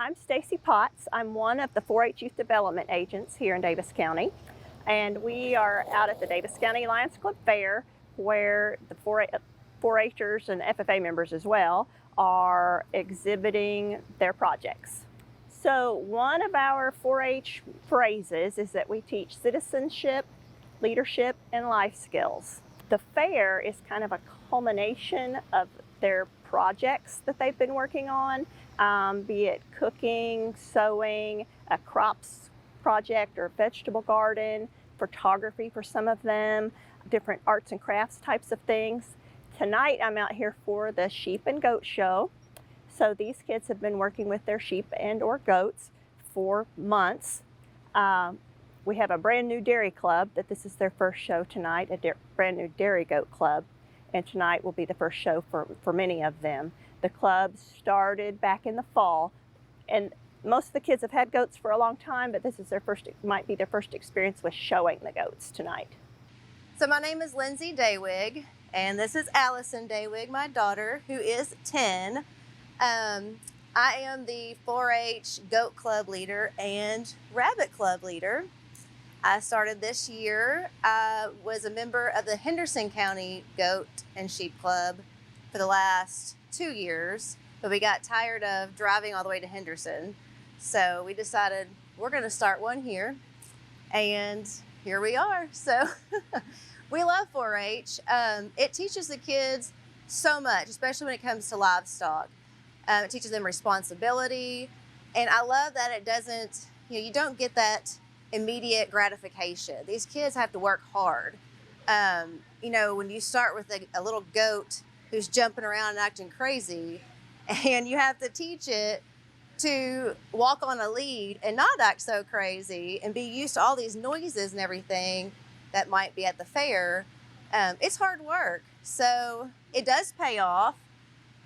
I'm Stacy Potts. I'm one of the 4-H Youth Development Agents here in Daviess County. And we are out at the Daviess County Lions Club Fair where the 4-Hers and FFA members as well are exhibiting their projects. So one of our 4-H phrases is that we teach citizenship, leadership, and life skills. The fair is kind of a culmination of their projects that they've been working on, be it cooking, sewing, a crops project or vegetable garden, photography for some of them, different arts and crafts types of things. Tonight I'm out here for the sheep and goat show. So these kids have been working with their sheep and or goats for months. We have a brand new dairy club that this is their first show tonight, a brand new dairy goat club. And tonight will be the first show for many of them. The club started back in the fall, and most of the kids have had goats for a long time, but this is might be their first experience with showing the goats tonight. So my name is Lindsay Daywig, and this is Allison Daywig, my daughter, who is 10. I am the 4-H goat club leader and rabbit club leader. I started this year. I was a member of the Henderson County Goat and Sheep Club for the last 2 years, but we got tired of driving all the way to Henderson. So we decided we're going to start one here, and here we are. So we love 4-H. It teaches the kids so much, especially when it comes to livestock. It teaches them responsibility, and I love that it doesn't, you don't get that immediate gratification. These kids have to work hard. When you start with a little goat who's jumping around and acting crazy, and you have to teach it to walk on a lead and not act so crazy and be used to all these noises and everything that might be at the fair, it's hard work. So it does pay off,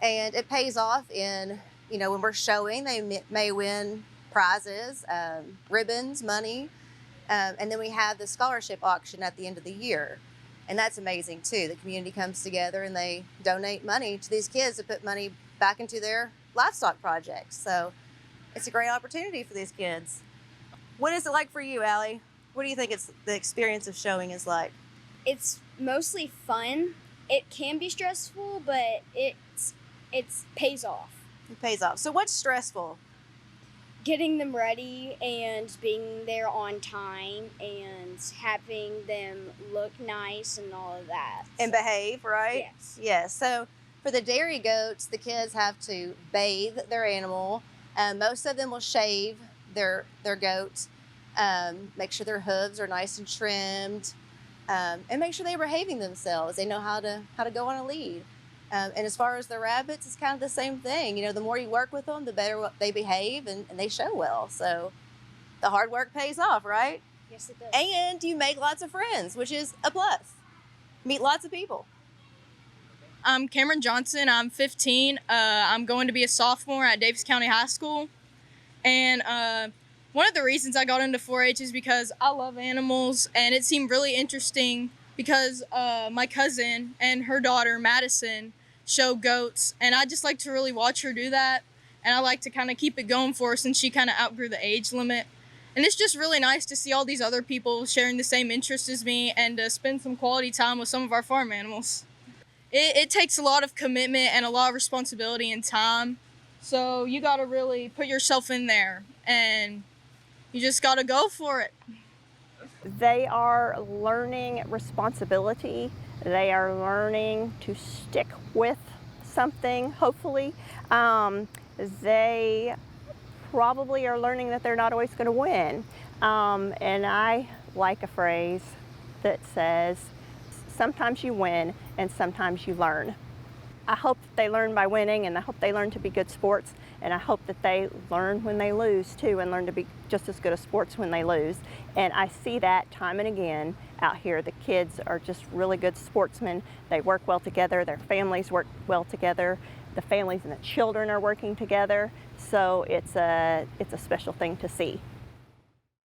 and it pays off in, when we're showing, they may win prizes, ribbons, money, and then we have the scholarship auction at the end of the year. And that's amazing too. The community comes together and they donate money to these kids to put money back into their livestock projects. So it's a great opportunity for these kids. What is it like for you, Allie? What do you think the experience of showing is like? It's mostly fun. It can be stressful, but it pays off. It pays off. So what's stressful? Getting them ready and being there on time and having them look nice and all of that. And behave, right? Yes. Yes. So for the dairy goats, the kids have to bathe their animal. Most of them will shave their goats, make sure their hooves are nice and trimmed, and make sure they're behaving themselves. They know how to go on a lead. And as far as the rabbits, it's kind of the same thing. The more you work with them, the better they behave and they show well. So the hard work pays off, right? Yes, it does. And you make lots of friends, which is a plus. Meet lots of people. I'm Cameron Johnson. I'm 15. I'm going to be a sophomore at Daviess County High School. And one of the reasons I got into 4-H is because I love animals, and it seemed really interesting because my cousin and her daughter, Madison, show goats, and I just like to really watch her do that, and I like to kind of keep it going for her since she kind of outgrew the age limit. And it's just really nice to see all these other people sharing the same interests as me and to spend some quality time with some of our farm animals. It takes a lot of commitment and a lot of responsibility and time, so you got to really put yourself in there, and you just got to go for it. They are learning responsibility. They are learning to stick with something, hopefully. They probably are learning that they're not always going to win. And I like a phrase that says, sometimes you win and sometimes you learn. I hope that they learn by winning, and I hope they learn to be good sports, and I hope that they learn when they lose too, and learn to be just as good as sports when they lose. And I see that time and again out here. The kids are just really good sportsmen. They work well together. Their families work well together. The families and the children are working together. So it's a special thing to see.